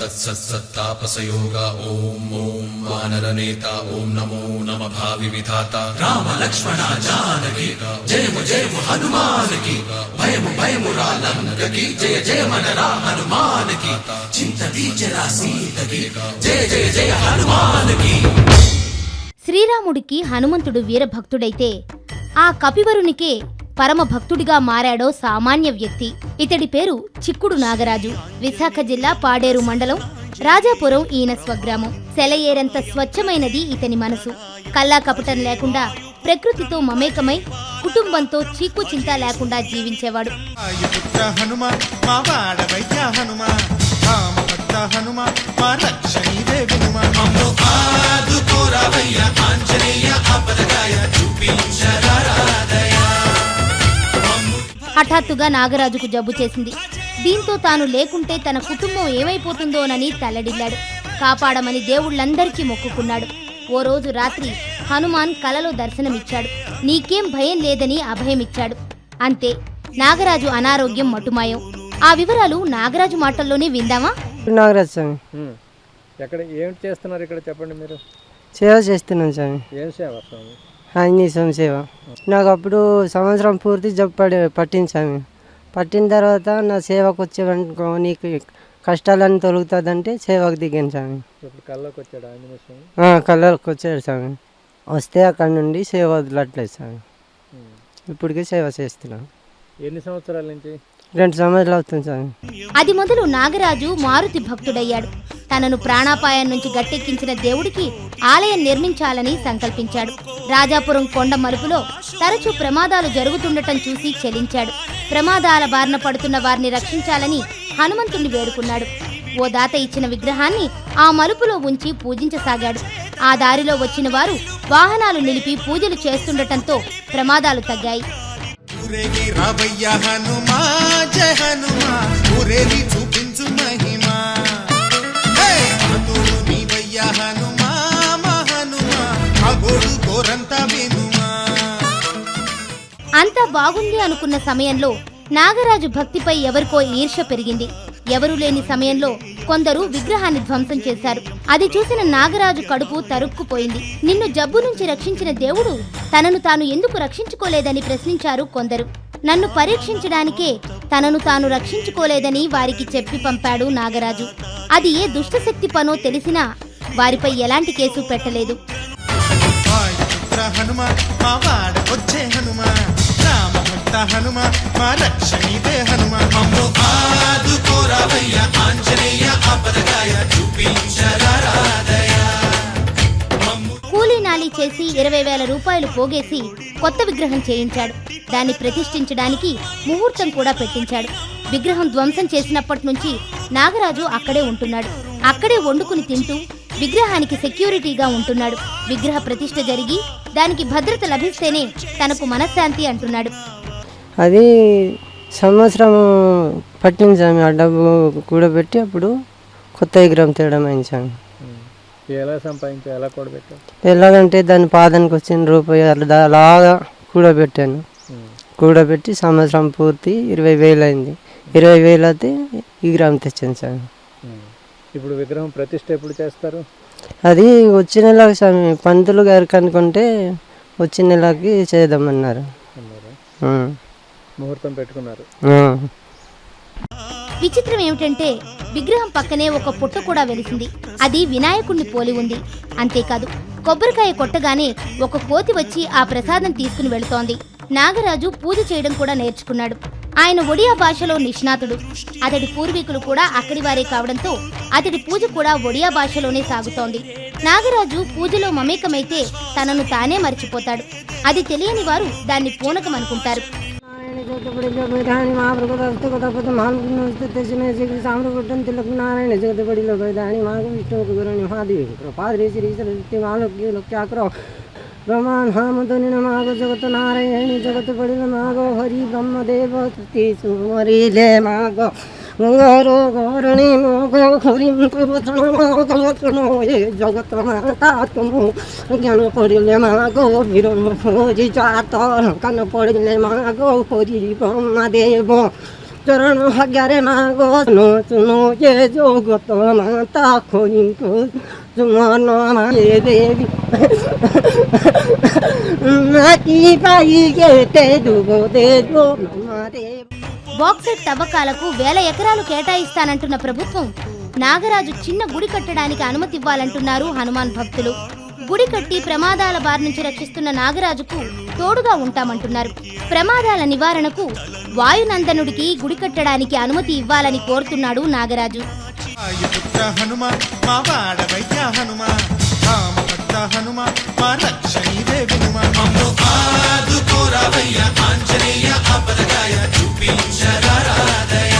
तत्सत्तापसयोगा ओम ओम वानरनेता ओम नमो नमः भावि विधाता राम लक्ष्मण जानकी जय जय हनुमान की भयम भयम रालंक की जय जय मनरा हनुमान की चिंतती चला सीत की जय जय जय हनुमान की. శ్రీరాముడికి హనుమంతుడు వీరభక్తుడైతే ఆ కపివరునికే పరమ భక్తుడిగా మారాడో సామాన్య వ్యక్తి. ఇతడి పేరు చిక్కుడు నాగరాజు. విశాఖ జిల్లా పాడేరు మండలం రాజాపురం ఈయన స్వగ్రామం. సెలయేరంత స్వచ్ఛమైనది ఇతని మనసు. కల్లా కపటం లేకుండా ప్రకృతితో మమేకమై కుటుంబంతో చీకు చింత లేకుండా జీవించేవాడు. హఠాత్తుగా నాగరాజుకు జబ్బు చేసింది. దీంతో తాను లేకుంటే తన కుటుంబం ఏమైపోతుందోనని తల్లడిల్లాడు. కాపాడమని దేవుళ్లందరికీ మొక్కుకున్నాడు. ఓ రోజు రాత్రి హనుమాన్ కలలో దర్శనమిచ్చాడు. నీకేం భయం లేదని అభయమిచ్చాడు. అంతే, నాగరాజు అనారోగ్యం మటుమాయం. ఆ వివరాలు నాగరాజు మాటల్లోనే విందామా? నాగరాజు స్వామి, ఎక్కడ ఏం చేస్తున్నారు ఇక్కడ చెప్పండి. మీరు సేవ చేస్తున్నాను స్వామి. ఏం సేవ స్వామి? ఆంజనేయ సేవ. నాకు అప్పుడు సంవత్సరం పూర్తి జబ్బు పట్టింది స్వామి. పట్టిన తర్వాత నా సేవకు వచ్చేవనుకో నీకు కష్టాలన్నీ తొలుగుతుందంటే సేవకు దిగాను స్వామి. ఇప్పుడు కళ్ళకి వచ్చాడు ఆంజనేయ స్వామి? కళ్ళకి వచ్చాడు స్వామి. వస్తే అక్కడ నుండి సేవ వదలట్లేదు స్వామి. ఇప్పటికే సేవ చేస్తున్నాను. ఎన్ని సంవత్సరాల నుంచి? 2 సంవత్సరాలు అవుతుంది స్వామి. అది మొదలు నాగరాజు మారుతి భక్తుడయ్యాడు. తనను ప్రాణాపాయం నుంచి గట్టెక్కించిన దేవుడికి ఆలయం నిర్మించాలని సంకల్పించాడు. రాజాపురం కొండ మలుపులో తరచూ ప్రమాదాలు జరుగుతుండటం చూసి చెలించాడు. ప్రమాదాల బారిన పడుతున్న వారిని రక్షించాలని హనుమంతుణ్ణి వేడుకున్నాడు. ఓ దాత ఇచ్చిన విగ్రహాన్ని ఆ మలుపులో ఉంచి పూజించసాగాడు. ఆ దారిలో వచ్చిన వారు వాహనాలు నిలిపి పూజలు చేస్తుండటంతో ప్రమాదాలు తగ్గాయి. అంతా బాగుంది అనుకున్న సమయంలో నాగరాజు భక్తిపై ఎవరికో ఈర్ష్య పెరిగింది. ఎవరూ లేని సమయంలో కొందరు విగ్రహాన్ని ధ్వంసం చేశారు. అది చూసిన నాగరాజు కడుపు తరుక్కుపోయింది. నిన్ను జబ్బు నుంచి రక్షించిన దేవుడు తనను తాను ఎందుకు రక్షించుకోలేదని ప్రశ్నించారు కొందరు. నన్ను పరీక్షించడానికే తనను తాను రక్షించుకోలేదని వారికి చెప్పి పంపాడు నాగరాజు. అది ఏ దుష్టశక్తి పనో తెలిసినా వారిపై ఎలాంటి కేసు పెట్టలేదు. కూలీ నాలి చేసి 20,000 రూపాయలు పోగేసి కొత్త విగ్రహం చేయించాడు. దాన్ని ప్రతిష్ఠించడానికి ముహూర్తం కూడా పెట్టించాడు. విగ్రహం ధ్వంసం చేసినప్పటి నుంచి నాగరాజు అక్కడే ఉంటున్నాడు. అక్కడే వండుకుని తింటూ విగ్రహానికి సెక్యూరిటీగా ఉంటున్నాడు. విగ్రహ ప్రతిష్ఠ జరిగి దానికి భద్రత లభిస్తేనే తనకు మనశ్శాంతి అంటున్నాడు. అది సంవత్సరం పట్టింది స్వామి. ఆ డబ్బు కూడబెట్టి అప్పుడు కొత్త విగ్రహం తేడం అయింది స్వామి. ఎలా సంపాదించా? ఎలా కూడబెట్టా? ఎలాగంటే దాని పాదానికి వచ్చిన రూపాయి అలాగా కూడబెట్టాను. కూడబెట్టి సంవత్సరం పూర్తి 20,000 అయింది. 20,000 అయితే విగ్రహం తెచ్చాను స్వామి. ఇప్పుడు విగ్రహం ప్రతిష్ఠ ఎప్పుడు చేస్తారు? అది వచ్చే నెలకి స్వామి. పంతులు గారికి అనుకుంటే వచ్చే నెలకి చేద్దామన్నారు. ముహూర్తం పెట్టుకున్నారు. విచిత్రం ఏమిటంటే విగ్రహం పక్కనే ఒక పుట్ట కూడా వెలిసింది. అది వినాయకుణ్ణి పోలి ఉంది. అంతేకాదు, కొబ్బరికాయ కొట్టగానే ఒక కోతి వచ్చి ఆ ప్రసాదం తీసుకుని వెళుతోంది. నాగరాజు పూజ చేయడం కూడా నేర్చుకున్నాడు. ఆయన ఒడియా భాషలో నిష్ణాతుడు. అతడి పూర్వీకులు కూడా అక్కడి వారే కావడంతో అతడి పూజ కూడా ఒడియా భాషలోనే సాగుతోంది. నాగరాజు పూజలో మమేకమైతే తనను తానే మర్చిపోతాడు. అది తెలియని వారు దాన్ని పూనకం అనుకుంటారు. ब्रह्मांड मागो जगत नारायणी जगत बड़ी मागो हरि ब्रह्मदेव सुमरिले मागो गंगारो गौरणी मागो हरि जगत माता तुम ज्ञान पड़िले मागो विरम खोजी जात कन पड़िले मागो हरि ब्रह्मदेव चरण हग्यारे मागो सुनो सुनो ये जो गोतो माता खोजिंको सुमनो ये देवी नाकी पाई के ते दुगो दे जो मारे బాక్సైట్ తవ్వకాలకు వేల ఎకరాలు కేటాయిస్తానంటున్న ప్రభుత్వం నాగరాజు చిన్న గుడి కట్టడానికి అనుమతి ఇవ్వాలంటున్నారు హనుమాన్ భక్తులు. గుడి కట్టి ప్రమాదాల బారి నుంచి రక్షిస్తున్న నాగరాజుకు తోడుగా ఉంటామంటున్నారు. ప్రమాదాల నివారణకు వాయునందనుడికి గుడి కట్టడానికి అనుమతి ఇవ్వాలని కోరుతున్నాడు నాగరాజు. హనుమాన్ మా వాడవయ్య హనుమాన్ రామభక్త హనుమాన్ మా రక్షణీవే వినుమాన్ మమ్ము ఆదుకోరావయ్య ఆంజనేయ ఆపదగాయ చూపించరాదయ.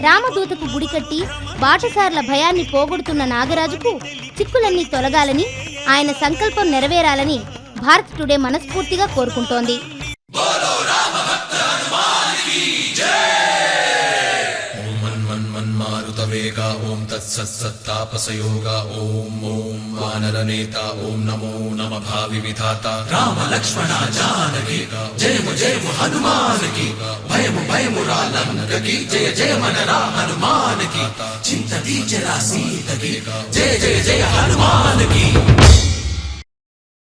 రామదూతకు గుడి కట్టి బాటసార్ల భయాన్ని పోగొడుతున్న నాగరాజుకు చిక్కులన్నీ తొలగాలని, ఆయన సంకల్పం నెరవేరాలని భారత్ టుడే మనస్ఫూర్తిగా కోరుకుంటోంది. వేగ ఓం తత్సత్తాపసయోగ ఓం ఓం వానరనేత ఓం నమో నమ భావి విధాత రామ లక్ష్మణ జానకి జయము జయము హనుమానికి భయము భయము రాలంకకి జయ జయ మనరా హనుమానికి చింత తీర్చరా సీతకి జయ జయ జయ హనుమానికి.